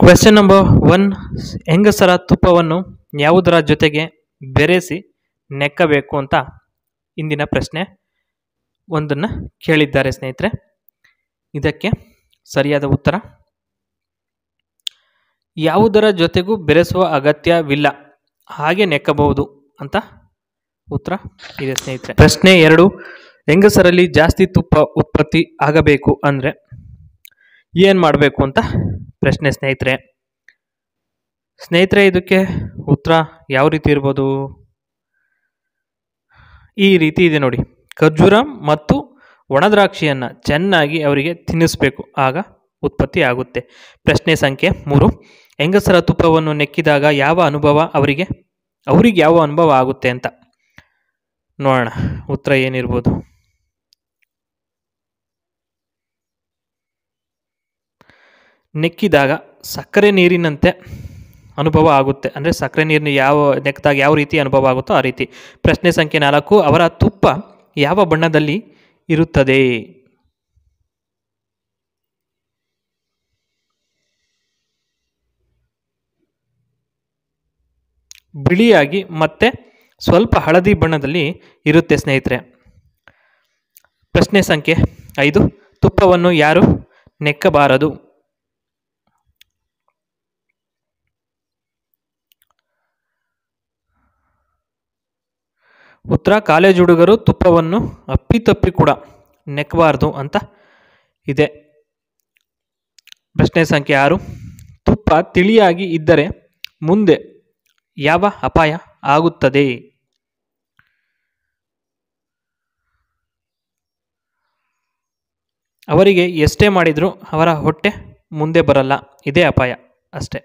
Question number 1. ಹೆಂಗಸರ ತುಪ್ಪವನ್ನು ಯಾವುದರ ಜೊತೆಗೆ ಬೆರೆಸಿ ನೆಕ್ಕಬೇಕು ಅಂತ ಇಂದಿನ ಪ್ರಶ್ನೆ ಒಂದನ್ನು ಕೇಳಿದ್ದಾರೆ ಸ್ನೇಹಿತರೆ. ಇದಕ್ಕೆ ಸರಿಯಾದ ಉತ್ತರ ಯಾವುದರ ಜೊತೆಗೂ ಬೆರೆಸುವ ಅಗತ್ಯವಿಲ್ಲ, ಹಾಗೆ ನೆಕ್ಕಬಹುದು ಅಂತ ಉತ್ತರ ಇದೆ ಸ್ನೇಹಿತರೆ. ಪ್ರಶ್ನೆ 2. ಹೆಂಗಸರಲ್ಲಿ ಜಾಸ್ತಿ ತುಪ್ಪ ಉತ್ಪತ್ತಿ ಆಗಬೇಕು ಅಂದರೆ ಏನು ಮಾಡಬೇಕು ಅಂತ ಪ್ರಶ್ನೆ ಸ್ನೇಹಿತರೆ. ಇದಕ್ಕೆ ಉತ್ತರ ಯಾವ ರೀತಿ ಇರ್ಬೋದು? ಈ ರೀತಿ ಇದೆ ನೋಡಿ. ಖರ್ಜೂರ ಮತ್ತು ಒಣದ್ರಾಕ್ಷಿಯನ್ನು ಚೆನ್ನಾಗಿ ಅವರಿಗೆ ತಿನ್ನಿಸ್ಬೇಕು, ಆಗ ಉತ್ಪತ್ತಿ ಆಗುತ್ತೆ. ಪ್ರಶ್ನೆ ಸಂಖ್ಯೆ 3. ಹೆಂಗಸರ ತುಪ್ಪವನ್ನು ನೆಕ್ಕಿದಾಗ ಯಾವ ಅನುಭವ ಅವರಿಗೆ ಯಾವ ಅನುಭವ ಆಗುತ್ತೆ ಅಂತ ನೋಡೋಣ. ಉತ್ತರ ಏನಿರ್ಬೋದು? ನೆಕ್ಕಿದಾಗ ಸಕ್ಕರೆ ನೀರಿನಂತೆ ಅನುಭವ ಆಗುತ್ತೆ. ಅಂದರೆ ಸಕ್ಕರೆ ನೀರಿನ ನೆಕ್ಕಿದಾಗ ಯಾವ ರೀತಿ ಅನುಭವ ಆಗುತ್ತೋ ಆ ರೀತಿ. ಪ್ರಶ್ನೆ ಸಂಖ್ಯೆ 4. ಅವರ ತುಪ್ಪ ಯಾವ ಬಣ್ಣದಲ್ಲಿ ಇರುತ್ತದೆ? ಬಿಳಿಯಾಗಿ ಮತ್ತೆ ಸ್ವಲ್ಪ ಹಳದಿ ಬಣ್ಣದಲ್ಲಿ ಇರುತ್ತೆ ಸ್ನೇಹಿತರೆ. ಪ್ರಶ್ನೆ ಸಂಖ್ಯೆ 5. ತುಪ್ಪವನ್ನು ಯಾರು ನೆಕ್ಕಬಾರದು? ಉತ್ತರ ಕಾಲೇಜ್ ಹುಡುಗರು ತುಪ್ಪವನ್ನು ಅಪ್ಪಿತಪ್ಪಿ ಕೂಡ ನೆಕ್ಕಬಾರ್ದು ಅಂತ ಇದೆ. ಪ್ರಶ್ನೆ ಸಂಖ್ಯೆ 6. ತುಪ್ಪ ತಿಳಿಯಾಗಿ ಇದ್ದರೆ ಮುಂದೆ ಯಾವ ಅಪಾಯ ಆಗುತ್ತದೆ? ಅವರಿಗೆ ಎಷ್ಟೇ ಮಾಡಿದರೂ ಅವರ ಹೊಟ್ಟೆ ಮುಂದೆ ಬರಲ್ಲ, ಇದೇ ಅಪಾಯ ಅಷ್ಟೇ.